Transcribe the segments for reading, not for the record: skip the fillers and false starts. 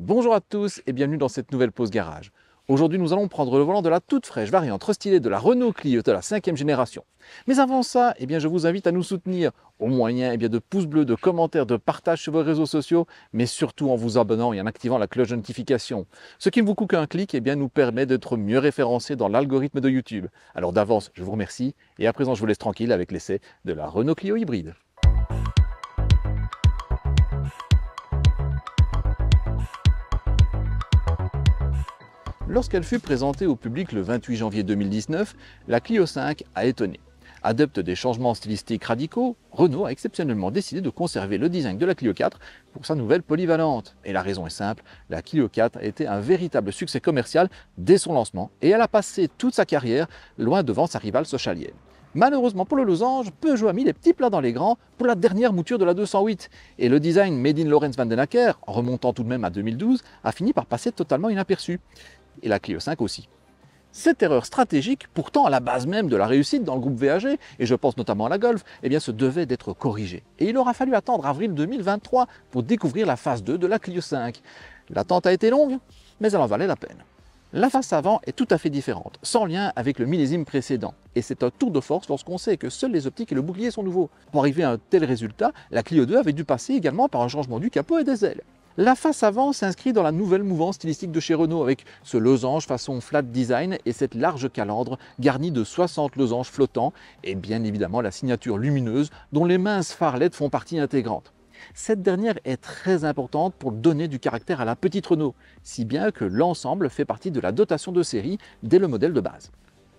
Bonjour à tous et bienvenue dans cette nouvelle pause garage. Aujourd'hui, nous allons prendre le volant de la toute fraîche variante restylée de la Renault Clio de la 5e génération. Mais avant ça, je vous invite à nous soutenir au moyen de pouces bleus, de commentaires, de partage sur vos réseaux sociaux, mais surtout en vous abonnant et en activant la cloche de notification. Ce qui ne vous coûte qu'un clic nous permet d'être mieux référencés dans l'algorithme de YouTube. Alors d'avance, je vous remercie et à présent, je vous laisse tranquille avec l'essai de la Renault Clio hybride. Lorsqu'elle fut présentée au public le 28 janvier 2019, la Clio 5 a étonné. Adepte des changements stylistiques radicaux, Renault a exceptionnellement décidé de conserver le design de la Clio 4 pour sa nouvelle polyvalente. Et la raison est simple, la Clio 4 a été un véritable succès commercial dès son lancement et elle a passé toute sa carrière loin devant sa rivale socialienne. Malheureusement pour le losange, Peugeot a mis les petits plats dans les grands pour la dernière mouture de la 208. Et le design made in Laurens van den Acker, en remontant tout de même à 2012, a fini par passer totalement inaperçu. Et la Clio 5 aussi. Cette erreur stratégique, pourtant à la base même de la réussite dans le groupe VAG, et je pense notamment à la Golf, se devait d'être corrigée. Et il aura fallu attendre avril 2023 pour découvrir la phase 2 de la Clio 5. L'attente a été longue, mais elle en valait la peine. La face avant est tout à fait différente, sans lien avec le millésime précédent. Et c'est un tour de force lorsqu'on sait que seules les optiques et le bouclier sont nouveaux. Pour arriver à un tel résultat, la Clio 2 avait dû passer également par un changement du capot et des ailes. La face avant s'inscrit dans la nouvelle mouvance stylistique de chez Renault avec ce losange façon flat design et cette large calandre garnie de 60 losanges flottants et bien évidemment la signature lumineuse dont les minces phares LED font partie intégrante. Cette dernière est très importante pour donner du caractère à la petite Renault, si bien que l'ensemble fait partie de la dotation de série dès le modèle de base.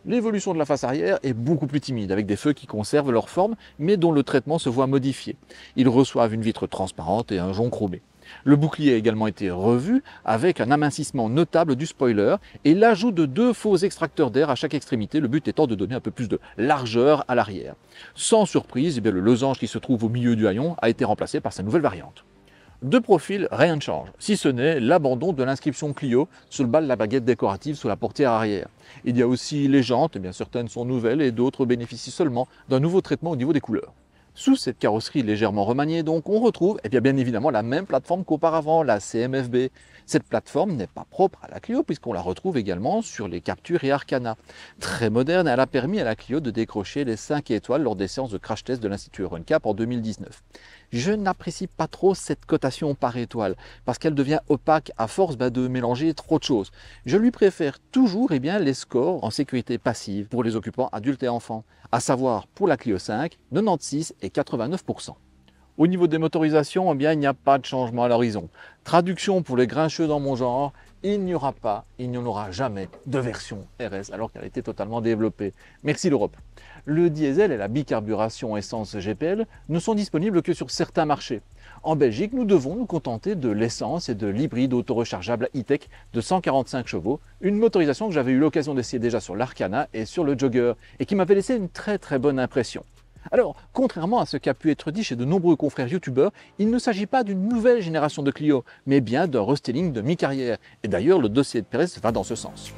L'évolution de la face arrière est beaucoup plus timide, avec des feux qui conservent leur forme, mais dont le traitement se voit modifié. Ils reçoivent une vitre transparente et un jonc chromé. Le bouclier a également été revu avec un amincissement notable du spoiler et l'ajout de 2 faux extracteurs d'air à chaque extrémité, le but étant de donner un peu plus de largeur à l'arrière. Sans surprise, le losange qui se trouve au milieu du haillon a été remplacé par sa nouvelle variante. De profil, rien ne change, si ce n'est l'abandon de l'inscription Clio sur le bas de la baguette décorative sous la portière arrière. Il y a aussi les jantes, certaines sont nouvelles et d'autres bénéficient seulement d'un nouveau traitement au niveau des couleurs. Sous cette carrosserie légèrement remaniée, donc, on retrouve bien évidemment la même plateforme qu'auparavant, la CMFB. Cette plateforme n'est pas propre à la Clio puisqu'on la retrouve également sur les Captur et Arcana. Très moderne, elle a permis à la Clio de décrocher les 5 étoiles lors des séances de crash test de l'Institut EuronCap en 2019. Je n'apprécie pas trop cette cotation par étoile parce qu'elle devient opaque à force de mélanger trop de choses. Je lui préfère toujours les scores en sécurité passive pour les occupants adultes et enfants, à savoir pour la Clio 5, 96 et 89%. Au niveau des motorisations, il n'y a pas de changement à l'horizon. Traduction pour les grincheux dans mon genre, il n'y aura pas, il n'y en aura jamais de version RS alors qu'elle a été totalement développée. Merci l'Europe. Le diesel et la bicarburation essence GPL ne sont disponibles que sur certains marchés. En Belgique, nous devons nous contenter de l'essence et de l'hybride auto-rechargeable e-tech de 145 chevaux, une motorisation que j'avais eu l'occasion d'essayer déjà sur l'Arcana et sur le Jogger et qui m'avait laissé une très bonne impression. Alors, contrairement à ce qu'a pu être dit chez de nombreux confrères youtubeurs, il ne s'agit pas d'une nouvelle génération de Clio, mais bien d'un restyling de mi-carrière. Et d'ailleurs, le dossier de Pérez va dans ce sens.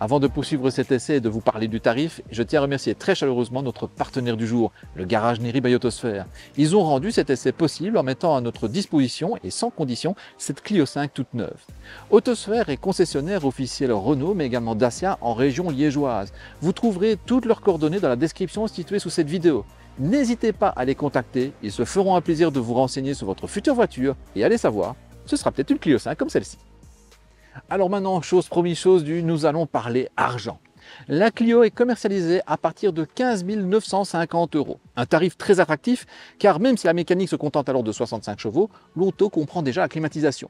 Avant de poursuivre cet essai et de vous parler du tarif, je tiens à remercier très chaleureusement notre partenaire du jour, le garage Neri by Autosphère. Ils ont rendu cet essai possible en mettant à notre disposition et sans condition cette Clio 5 toute neuve. Autosphère est concessionnaire officiel Renault mais également Dacia en région liégeoise. Vous trouverez toutes leurs coordonnées dans la description située sous cette vidéo. N'hésitez pas à les contacter, ils se feront un plaisir de vous renseigner sur votre future voiture et allez savoir, ce sera peut-être une Clio 5 comme celle-ci. Alors maintenant, chose promise, chose due, nous allons parler argent. La Clio est commercialisée à partir de 15 950 €. Un tarif très attractif car même si la mécanique se contente alors de 65 chevaux, l'auto comprend déjà la climatisation.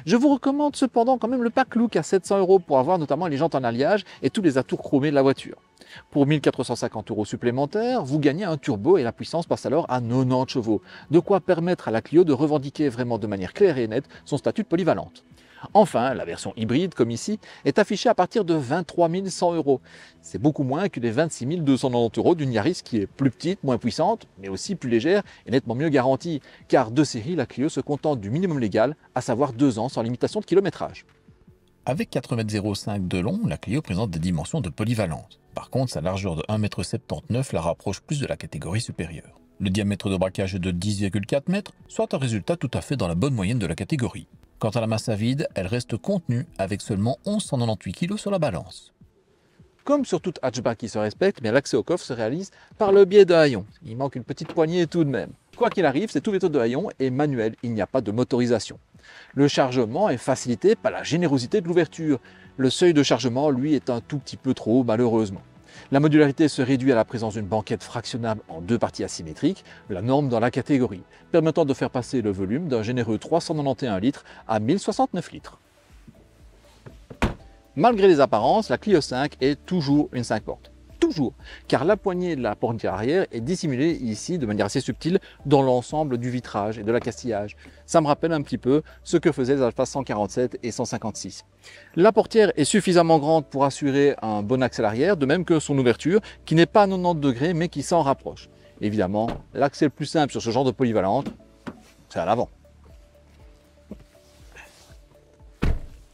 Je vous recommande cependant quand même le pack look à 700 € pour avoir notamment les jantes en alliage et tous les atours chromés de la voiture. Pour 1450 € supplémentaires, vous gagnez un turbo et la puissance passe alors à 90 chevaux, de quoi permettre à la Clio de revendiquer vraiment de manière claire et nette son statut de polyvalente. Enfin, la version hybride, comme ici, est affichée à partir de 23 100 €. C'est beaucoup moins que les 26 290 € d'une Yaris qui est plus petite, moins puissante, mais aussi plus légère et nettement mieux garantie, car de série, la Clio se contente du minimum légal, à savoir 2 ans sans limitation de kilométrage. Avec 4,05 m de long, la Clio présente des dimensions de polyvalente. Par contre, sa largeur de 1,79 m la rapproche plus de la catégorie supérieure. Le diamètre de braquage est de 10,4 mètres, soit un résultat tout à fait dans la bonne moyenne de la catégorie. Quant à la masse à vide, elle reste contenue avec seulement 1198 kg sur la balance. Comme sur toute hatchback qui se respecte, bien l'accès au coffre se réalise par le biais de haillons. Il manque une petite poignée tout de même. Quoi qu'il arrive, c'est tout vêtu de haillons et manuel, il n'y a pas de motorisation. Le chargement est facilité par la générosité de l'ouverture. Le seuil de chargement, lui, est un tout petit peu trop haut, malheureusement. La modularité se réduit à la présence d'une banquette fractionnable en deux parties asymétriques, la norme dans la catégorie, permettant de faire passer le volume d'un généreux 391 litres à 1069 litres. Malgré les apparences, la Clio 5 est toujours une 5 portes. Toujours, car la poignée de la portière arrière est dissimulée ici de manière assez subtile dans l'ensemble du vitrage et de l'accastillage. Ça me rappelle un petit peu ce que faisaient les Alfa 147 et 156. La portière est suffisamment grande pour assurer un bon accès à l'arrière, de même que son ouverture, qui n'est pas à 90 degrés mais qui s'en rapproche. Évidemment, l'accès le plus simple sur ce genre de polyvalente, c'est à l'avant.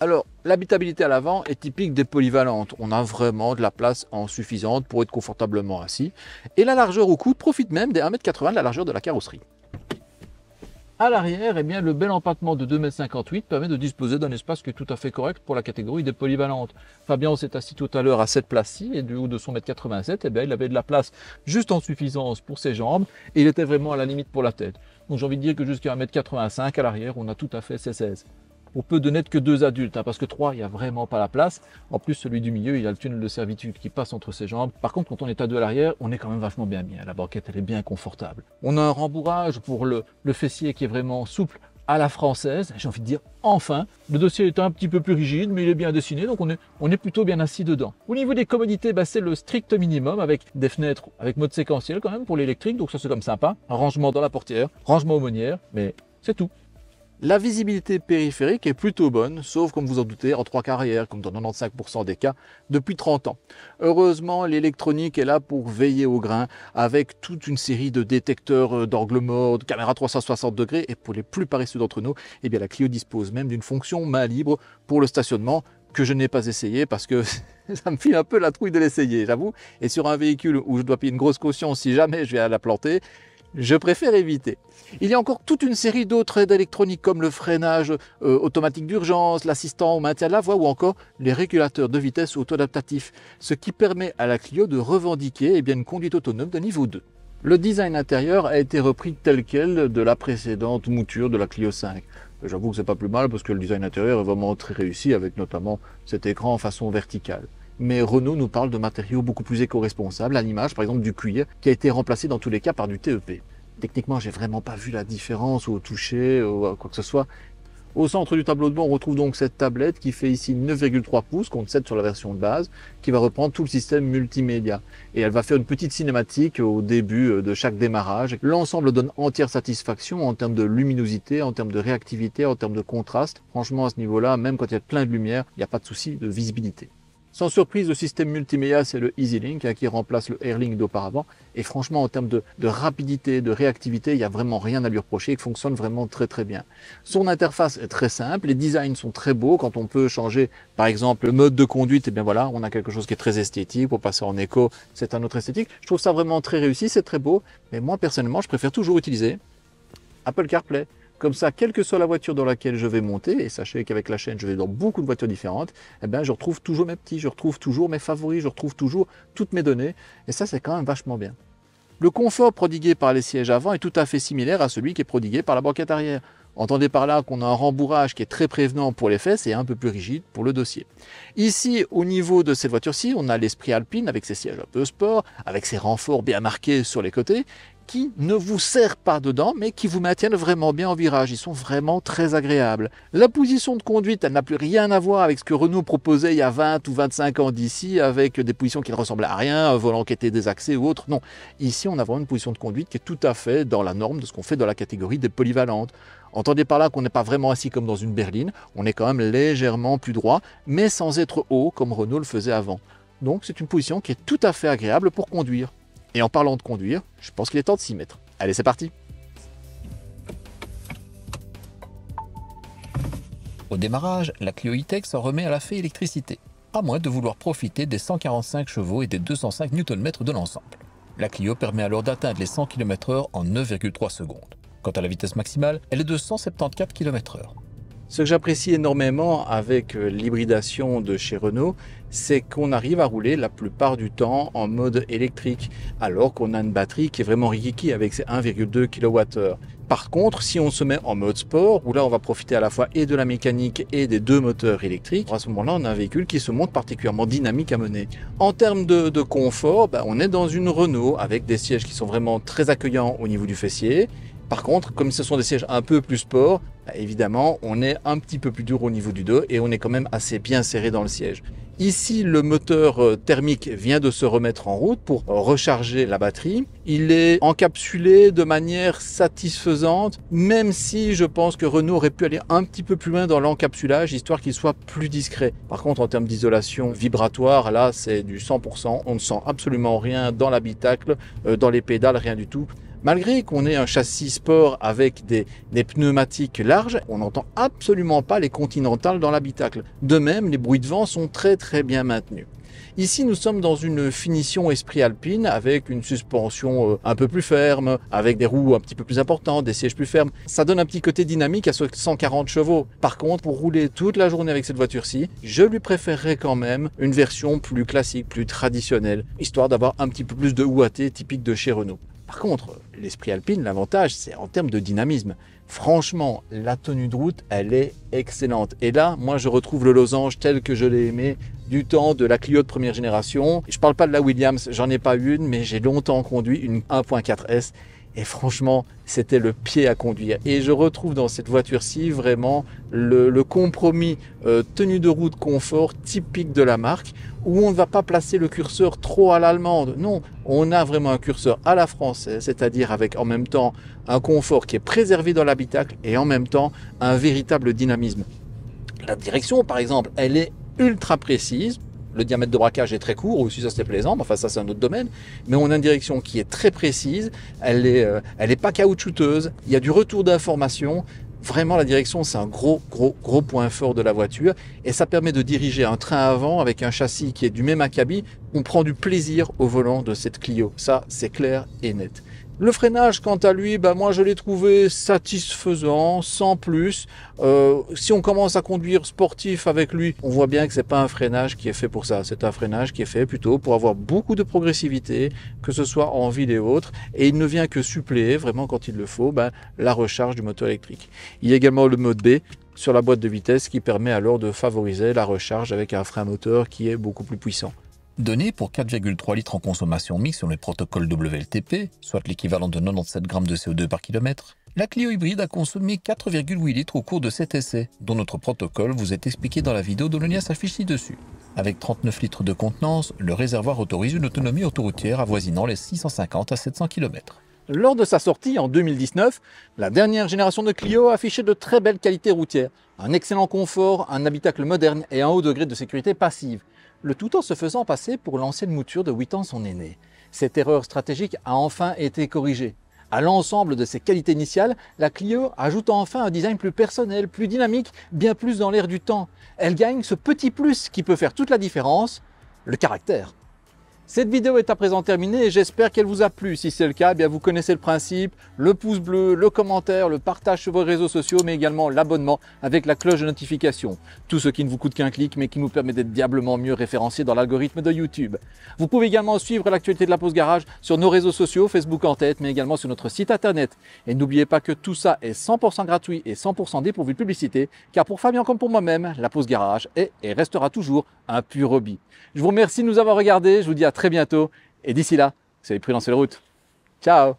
Alors, l'habitabilité à l'avant est typique des polyvalentes. On a vraiment de la place en suffisante pour être confortablement assis. Et la largeur au coude profite même des 1,80 m de la largeur de la carrosserie. À l'arrière, eh bien, le bel empattement de 2,58 m permet de disposer d'un espace qui est tout à fait correct pour la catégorie des polyvalentes. Fabien s'est assis tout à l'heure à cette place-ci et du haut de son 1,87 m, eh bien, il avait de la place juste en suffisance pour ses jambes et il était vraiment à la limite pour la tête. Donc j'ai envie de dire que jusqu'à 1,85 m à l'arrière, on a tout à fait ses 16. On peut donner que 2 adultes, parce que 3, il n'y a vraiment pas la place. En plus, celui du milieu, il y a le tunnel de servitude qui passe entre ses jambes. Par contre, quand on est à 2 à l'arrière, on est quand même vachement bien. La banquette, elle est bien confortable. On a un rembourrage pour le fessier qui est vraiment souple à la française. J'ai envie de dire, enfin. Le dossier est un petit peu plus rigide, mais il est bien dessiné, donc on est plutôt bien assis dedans. Au niveau des commodités, c'est le strict minimum, avec des fenêtres avec mode séquentiel quand même pour l'électrique, donc ça c'est comme sympa. Un rangement dans la portière, rangement aumônière, mais c'est tout. La visibilité périphérique est plutôt bonne, sauf comme vous en doutez, en 3/4 arrière, comme dans 95% des cas, depuis 30 ans. Heureusement, l'électronique est là pour veiller au grain, avec toute une série de détecteurs d'angle mort, de caméras 360 degrés, et pour les plus paresseux d'entre nous, eh bien, la Clio dispose même d'une fonction main libre pour le stationnement, que je n'ai pas essayé parce que ça me file un peu la trouille de l'essayer, j'avoue. Et sur un véhicule où je dois payer une grosse caution si jamais je vais la planter, je préfère éviter. Il y a encore toute une série d'autres aides électroniques comme le freinage automatique d'urgence, l'assistant au maintien de la voie ou encore les régulateurs de vitesse auto-adaptatifs, ce qui permet à la Clio de revendiquer une conduite autonome de niveau 2. Le design intérieur a été repris tel quel de la précédente mouture de la Clio 5. J'avoue que c'est pas plus mal parce que le design intérieur est vraiment très réussi avec notamment cet écran en façon verticale. Mais Renault nous parle de matériaux beaucoup plus éco-responsables, à l'image par exemple du cuir, qui a été remplacé dans tous les cas par du TEP. Techniquement, j'ai vraiment pas vu la différence au toucher ou à quoi que ce soit. Au centre du tableau de bord, on retrouve donc cette tablette qui fait ici 9,3 pouces, contre 7 sur la version de base, qui va reprendre tout le système multimédia. Et elle va faire une petite cinématique au début de chaque démarrage. L'ensemble donne entière satisfaction en termes de luminosité, en termes de réactivité, en termes de contraste. Franchement, à ce niveau-là, même quand il y a plein de lumière, il n'y a pas de souci de visibilité. Sans surprise, le système multimédia, c'est le EasyLink qui remplace le AirLink d'auparavant. Et franchement, en termes de rapidité, de réactivité, il n'y a vraiment rien à lui reprocher. Il fonctionne vraiment très très bien. Son interface est très simple, les designs sont très beaux. Quand on peut changer, par exemple, le mode de conduite, et bien voilà, on a quelque chose qui est très esthétique. Pour passer en éco, c'est un autre esthétique. Je trouve ça vraiment très réussi, c'est très beau. Mais moi, personnellement, je préfère toujours utiliser Apple CarPlay. Comme ça, quelle que soit la voiture dans laquelle je vais monter, et sachez qu'avec la chaîne, je vais dans beaucoup de voitures différentes, eh bien, je retrouve toujours mes petits, je retrouve toujours mes favoris, je retrouve toujours toutes mes données. Et ça, c'est quand même vachement bien. Le confort prodigué par les sièges avant est tout à fait similaire à celui qui est prodigué par la banquette arrière. Entendez par là qu'on a un rembourrage qui est très prévenant pour les fesses et un peu plus rigide pour le dossier. Ici, au niveau de cette voiture-ci, on a l'esprit Alpine avec ses sièges un peu sport, avec ses renforts bien marqués sur les côtés, qui ne vous serrent pas dedans, mais qui vous maintiennent vraiment bien en virage. Ils sont vraiment très agréables. La position de conduite, elle n'a plus rien à voir avec ce que Renault proposait il y a 20 ou 25 ans d'ici, avec des positions qui ne ressemblaient à rien, un volant qui était désaxé ou autre. Non, ici, on a vraiment une position de conduite qui est tout à fait dans la norme de ce qu'on fait dans la catégorie des polyvalentes. Entendez par là qu'on n'est pas vraiment assis comme dans une berline, on est quand même légèrement plus droit, mais sans être haut comme Renault le faisait avant. Donc c'est une position qui est tout à fait agréable pour conduire. Et en parlant de conduire, je pense qu'il est temps de s'y mettre. Allez, c'est parti! Au démarrage, la Clio E-Tech s'en remet à la fée électricité, à moins de vouloir profiter des 145 chevaux et des 205 Nm de l'ensemble. La Clio permet alors d'atteindre les 100 km/h en 9,3 secondes. Quant à la vitesse maximale, elle est de 174 km/h. Ce que j'apprécie énormément avec l'hybridation de chez Renault, c'est qu'on arrive à rouler la plupart du temps en mode électrique, alors qu'on a une batterie qui est vraiment rikiki avec ses 1,2 kWh. Par contre, si on se met en mode sport, où là on va profiter à la fois et de la mécanique et des deux moteurs électriques, à ce moment-là on a un véhicule qui se montre particulièrement dynamique à mener. En termes de confort, on est dans une Renault avec des sièges qui sont vraiment très accueillants au niveau du fessier. Par contre, comme ce sont des sièges un peu plus sport, évidemment, on est un petit peu plus dur au niveau du dos et on est quand même assez bien serré dans le siège. Ici, le moteur thermique vient de se remettre en route pour recharger la batterie. Il est encapsulé de manière satisfaisante, même si je pense que Renault aurait pu aller un petit peu plus loin dans l'encapsulage, histoire qu'il soit plus discret. Par contre, en termes d'isolation vibratoire, là, c'est du 100%. On ne sent absolument rien dans l'habitacle, dans les pédales, rien du tout. Malgré qu'on ait un châssis sport avec des pneumatiques larges, on n'entend absolument pas les Continentales dans l'habitacle. De même, les bruits de vent sont très bien maintenus. Ici, nous sommes dans une finition esprit alpine avec une suspension un peu plus ferme, avec des roues un petit peu plus importantes, des sièges plus fermes. Ça donne un petit côté dynamique à ce 140 chevaux. Par contre, pour rouler toute la journée avec cette voiture-ci, je lui préférerais quand même une version plus classique, plus traditionnelle, histoire d'avoir un petit peu plus de ouaté typique de chez Renault. Par contre, l'esprit alpine, l'avantage, c'est en termes de dynamisme. Franchement, la tenue de route, elle est excellente. Et là, moi, je retrouve le losange tel que je l'ai aimé du temps de la Clio de première génération. Je ne parle pas de la Williams, j'en ai pas une, mais j'ai longtemps conduit une 1.4S. Et franchement, c'était le pied à conduire. Et je retrouve dans cette voiture-ci vraiment le compromis tenue de route confort typique de la marque, où on ne va pas placer le curseur trop à l'allemande. Non, on a vraiment un curseur à la française, c'est-à-dire avec en même temps un confort qui est préservé dans l'habitacle et en même temps un véritable dynamisme. La direction, par exemple, elle est ultra précise. Le diamètre de braquage est très court, aussi ça c'est plaisant, mais enfin ça c'est un autre domaine. Mais on a une direction qui est très précise, elle est pas caoutchouteuse, il y a du retour d'information. Vraiment la direction c'est un gros point fort de la voiture et ça permet de diriger un train avant avec un châssis qui est du même acabit. On prend du plaisir au volant de cette Clio, ça c'est clair et net. Le freinage, quant à lui, moi je l'ai trouvé satisfaisant, sans plus. Si on commence à conduire sportif avec lui, on voit bien que c'est pas un freinage qui est fait pour ça. C'est un freinage qui est fait plutôt pour avoir beaucoup de progressivité, que ce soit en ville et autres. Et il ne vient que suppléer, vraiment quand il le faut, la recharge du moteur électrique. Il y a également le mode B sur la boîte de vitesse qui permet alors de favoriser la recharge avec un frein moteur qui est beaucoup plus puissant. Donné pour 4,3 litres en consommation mixte sur le protocole WLTP, soit l'équivalent de 97 grammes de CO2 par kilomètre, la Clio hybride a consommé 4,8 litres au cours de cet essai, dont notre protocole vous est expliqué dans la vidéo dont le lien s'affiche ci-dessus. Avec 39 litres de contenance, le réservoir autorise une autonomie autoroutière avoisinant les 650 à 700 km. Lors de sa sortie en 2019, la dernière génération de Clio affichait de très belles qualités routières, un excellent confort, un habitacle moderne et un haut degré de sécurité passive. Le tout en se faisant passer pour l'ancienne mouture de 8 ans son aîné. Cette erreur stratégique a enfin été corrigée. À l'ensemble de ses qualités initiales, la Clio ajoute enfin un design plus personnel, plus dynamique, bien plus dans l'air du temps. Elle gagne ce petit plus qui peut faire toute la différence, le caractère. Cette vidéo est à présent terminée et j'espère qu'elle vous a plu. Si c'est le cas, vous connaissez le principe, le pouce bleu, le commentaire, le partage sur vos réseaux sociaux, mais également l'abonnement avec la cloche de notification. Tout ce qui ne vous coûte qu'un clic, mais qui nous permet d'être diablement mieux référencés dans l'algorithme de YouTube. Vous pouvez également suivre l'actualité de la Pause Garage sur nos réseaux sociaux, Facebook en tête, mais également sur notre site internet. Et n'oubliez pas que tout ça est 100% gratuit et 100% dépourvu de publicité, car pour Fabien comme pour moi-même, la Pause Garage est et restera toujours un pur hobby. Je vous remercie de nous avoir regardés, je vous dis à très bientôt et d'ici là, soyez prudents sur les routes. Ciao!